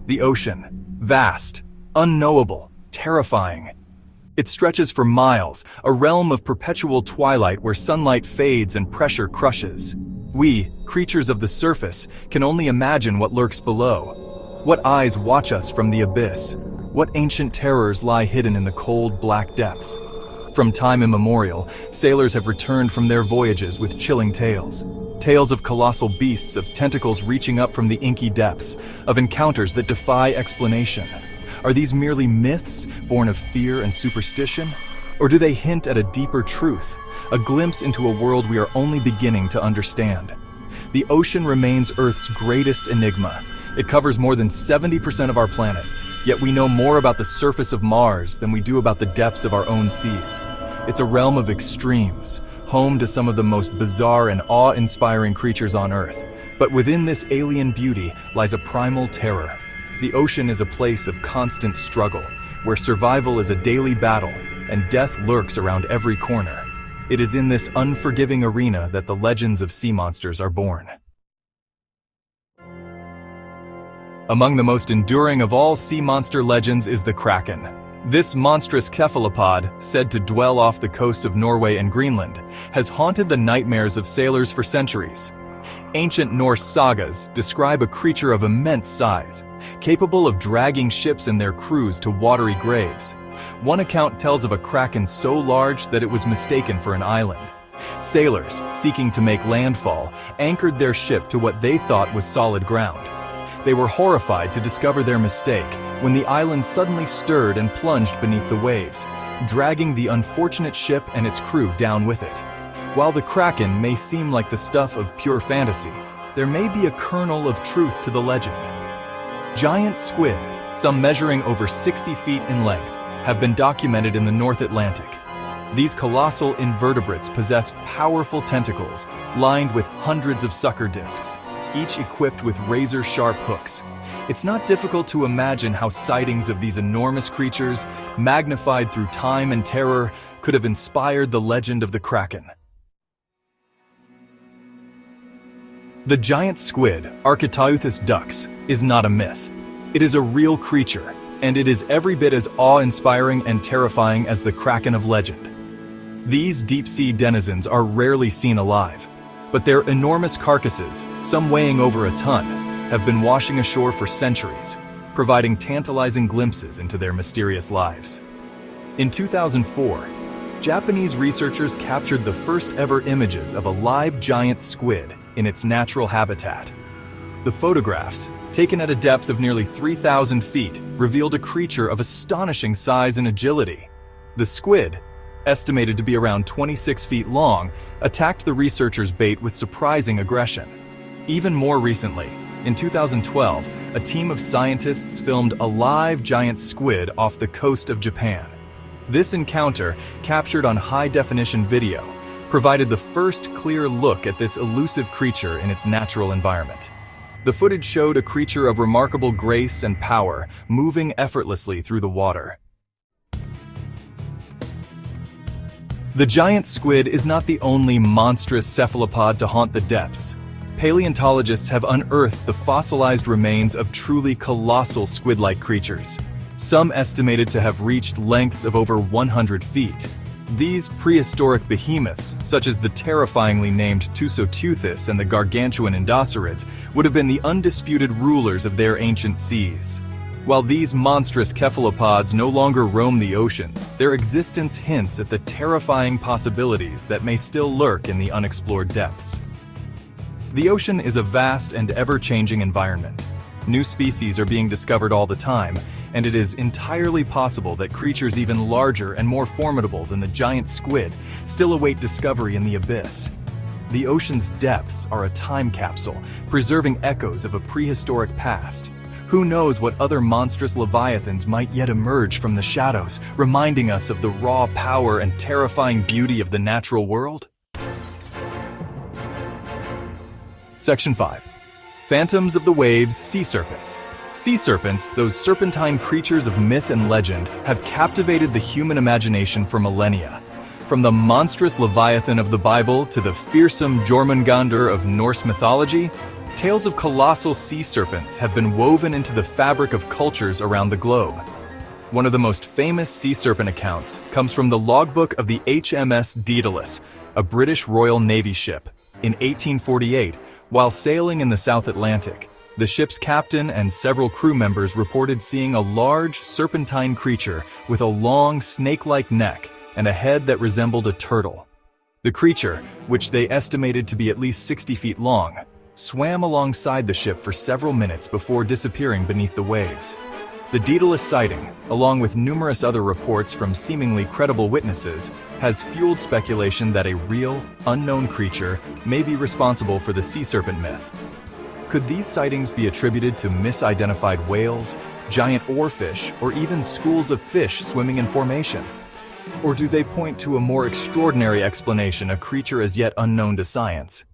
The ocean. Vast, unknowable, terrifying. It stretches for miles, a realm of perpetual twilight where sunlight fades and pressure crushes. We, creatures of the surface, can only imagine what lurks below. What eyes watch us from the abyss? What ancient terrors lie hidden in the cold, black depths? From time immemorial, sailors have returned from their voyages with chilling tales. Tales of colossal beasts, of tentacles reaching up from the inky depths, of encounters that defy explanation. Are these merely myths, born of fear and superstition? Or do they hint at a deeper truth, a glimpse into a world we are only beginning to understand? The ocean remains Earth's greatest enigma. It covers more than 70% of our planet, yet we know more about the surface of Mars than we do about the depths of our own seas. It's a realm of extremes, home to some of the most bizarre and awe-inspiring creatures on Earth. But within this alien beauty lies a primal terror. The ocean is a place of constant struggle, where survival is a daily battle and death lurks around every corner. It is in this unforgiving arena that the legends of sea monsters are born. Among the most enduring of all sea monster legends is the Kraken. This monstrous cephalopod, said to dwell off the coasts of Norway and Greenland, has haunted the nightmares of sailors for centuries. Ancient Norse sagas describe a creature of immense size, capable of dragging ships and their crews to watery graves. One account tells of a kraken so large that it was mistaken for an island. Sailors, seeking to make landfall, anchored their ship to what they thought was solid ground. They were horrified to discover their mistake when the island suddenly stirred and plunged beneath the waves, dragging the unfortunate ship and its crew down with it. While the Kraken may seem like the stuff of pure fantasy, there may be a kernel of truth to the legend. Giant squid, some measuring over 60 feet in length, have been documented in the North Atlantic. These colossal invertebrates possess powerful tentacles lined with hundreds of sucker discs, each equipped with razor-sharp hooks. It's not difficult to imagine how sightings of these enormous creatures, magnified through time and terror, could have inspired the legend of the Kraken. The giant squid, Architeuthis dux, is not a myth. It is a real creature, and it is every bit as awe-inspiring and terrifying as the Kraken of legend. These deep-sea denizens are rarely seen alive, but their enormous carcasses, some weighing over a ton, have been washing ashore for centuries, providing tantalizing glimpses into their mysterious lives. In 2004, Japanese researchers captured the first-ever images of a live giant squid in its natural habitat. The photographs, taken at a depth of nearly 3,000 feet, revealed a creature of astonishing size and agility. The squid, estimated to be around 26 feet long, attacked the researchers' bait with surprising aggression. Even more recently, in 2012, a team of scientists filmed a live giant squid off the coast of Japan. This encounter, captured on high-definition video, provided the first clear look at this elusive creature in its natural environment. The footage showed a creature of remarkable grace and power, moving effortlessly through the water. The giant squid is not the only monstrous cephalopod to haunt the depths. Paleontologists have unearthed the fossilized remains of truly colossal squid-like creatures, some estimated to have reached lengths of over 100 feet. These prehistoric behemoths, such as the terrifyingly named Tusoteuthis and the gargantuan Indocerids, would have been the undisputed rulers of their ancient seas. While these monstrous cephalopods no longer roam the oceans, their existence hints at the terrifying possibilities that may still lurk in the unexplored depths. The ocean is a vast and ever-changing environment. New species are being discovered all the time, and it is entirely possible that creatures even larger and more formidable than the giant squid still await discovery in the abyss. The ocean's depths are a time capsule, preserving echoes of a prehistoric past. Who knows what other monstrous leviathans might yet emerge from the shadows, reminding us of the raw power and terrifying beauty of the natural world? Section 5. Phantoms of the Waves Sea Serpents. Sea serpents, those serpentine creatures of myth and legend, have captivated the human imagination for millennia. From the monstrous Leviathan of the Bible to the fearsome Jormungandr of Norse mythology, Tales of colossal sea serpents have been woven into the fabric of cultures around the globe. One of the most famous sea serpent accounts comes from the logbook of the HMS Daedalus, a British Royal Navy ship. In 1848, while sailing in the South Atlantic, the ship's captain and several crew members reported seeing a large serpentine creature with a long snake-like neck and a head that resembled a turtle. The creature, which they estimated to be at least 60 feet long, swam alongside the ship for several minutes before disappearing beneath the waves. The Daedalus sighting, along with numerous other reports from seemingly credible witnesses, has fueled speculation that a real, unknown creature may be responsible for the sea serpent myth. Could these sightings be attributed to misidentified whales, giant oarfish, or even schools of fish swimming in formation? Or do they point to a more extraordinary explanation, a creature as yet unknown to science?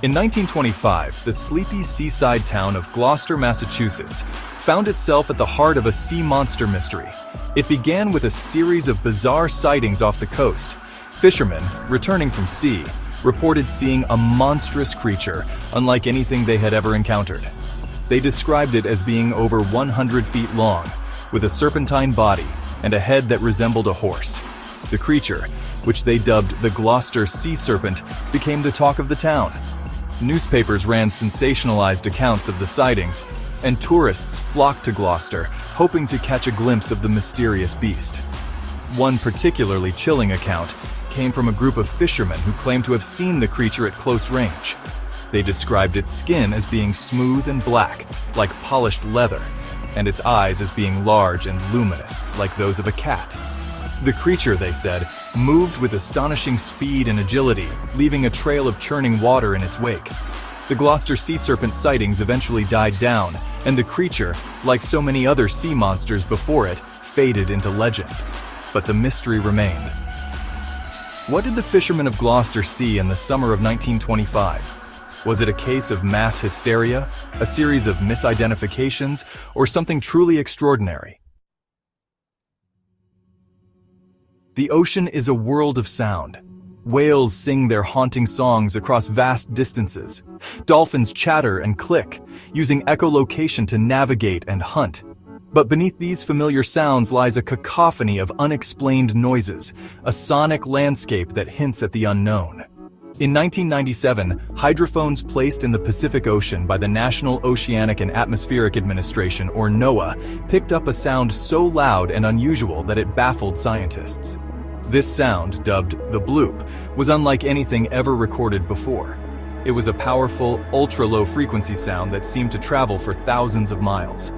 In 1925, the sleepy seaside town of Gloucester, Massachusetts, found itself at the heart of a sea monster mystery. It began with a series of bizarre sightings off the coast. Fishermen, returning from sea, reported seeing a monstrous creature, unlike anything they had ever encountered. They described it as being over 100 feet long, with a serpentine body and a head that resembled a horse. The creature, which they dubbed the Gloucester Sea Serpent, became the talk of the town. Newspapers ran sensationalized accounts of the sightings, and tourists flocked to Gloucester, hoping to catch a glimpse of the mysterious beast. One particularly chilling account came from a group of fishermen who claimed to have seen the creature at close range. They described its skin as being smooth and black, like polished leather, and its eyes as being large and luminous, like those of a cat. The creature, they said, moved with astonishing speed and agility, leaving a trail of churning water in its wake. The Gloucester sea serpent sightings eventually died down, and the creature, like so many other sea monsters before it, faded into legend. But the mystery remained. What did the fishermen of Gloucester see in the summer of 1925? Was it a case of mass hysteria, a series of misidentifications, or something truly extraordinary? The ocean is a world of sound. Whales sing their haunting songs across vast distances. Dolphins chatter and click, using echolocation to navigate and hunt. But beneath these familiar sounds lies a cacophony of unexplained noises, a sonic landscape that hints at the unknown. In 1997, hydrophones placed in the Pacific Ocean by the National Oceanic and Atmospheric Administration, or NOAA, picked up a sound so loud and unusual that it baffled scientists. This sound, dubbed the bloop, was unlike anything ever recorded before. It was a powerful, ultra-low frequency sound that seemed to travel for thousands of miles.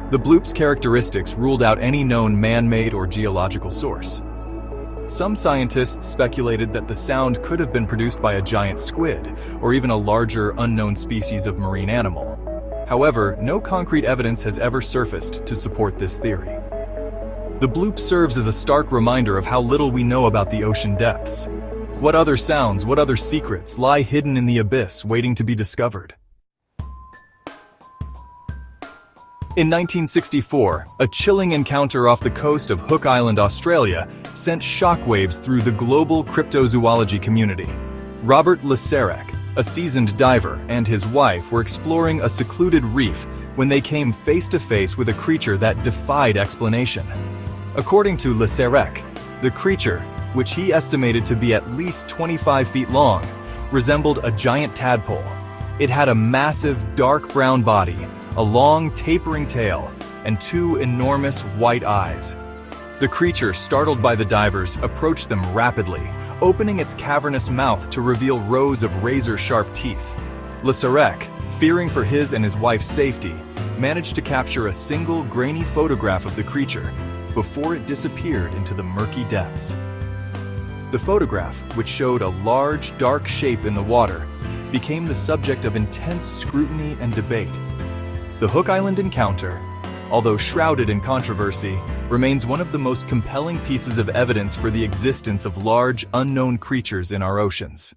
The bloop's characteristics ruled out any known man-made or geological source. Some scientists speculated that the sound could have been produced by a giant squid, or even a larger, unknown species of marine animal. However, no concrete evidence has ever surfaced to support this theory. The bloop serves as a stark reminder of how little we know about the ocean depths. What other sounds, what other secrets lie hidden in the abyss waiting to be discovered? In 1964, a chilling encounter off the coast of Hook Island, Australia, sent shockwaves through the global cryptozoology community. Robert Lasarek, a seasoned diver, and his wife were exploring a secluded reef when they came face to face with a creature that defied explanation. According to Lasarek, the creature, which he estimated to be at least 25 feet long, resembled a giant tadpole. It had a massive, dark brown body, a long, tapering tail, and two enormous white eyes. The creature, startled by the divers, approached them rapidly, opening its cavernous mouth to reveal rows of razor-sharp teeth. Lasarek, fearing for his and his wife's safety, managed to capture a single grainy photograph of the creature before it disappeared into the murky depths. The photograph, which showed a large, dark shape in the water, became the subject of intense scrutiny and debate. The Hook Island encounter, although shrouded in controversy, remains one of the most compelling pieces of evidence for the existence of large, unknown creatures in our oceans.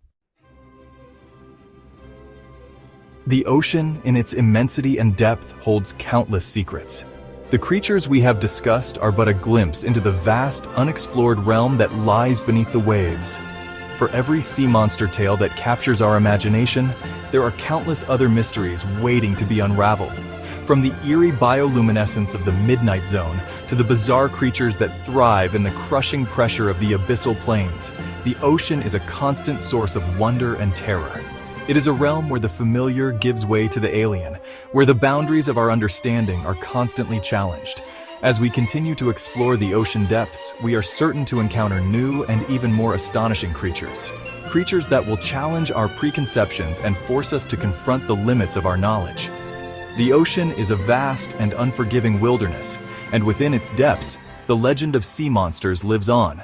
The ocean, in its immensity and depth, holds countless secrets. The creatures we have discussed are but a glimpse into the vast, unexplored realm that lies beneath the waves. For every sea monster tale that captures our imagination, there are countless other mysteries waiting to be unraveled. From the eerie bioluminescence of the Midnight Zone to the bizarre creatures that thrive in the crushing pressure of the abyssal plains, the ocean is a constant source of wonder and terror. It is a realm where the familiar gives way to the alien, where the boundaries of our understanding are constantly challenged. As we continue to explore the ocean depths, we are certain to encounter new and even more astonishing creatures. Creatures that will challenge our preconceptions and force us to confront the limits of our knowledge. The ocean is a vast and unforgiving wilderness, and within its depths, the legend of sea monsters lives on.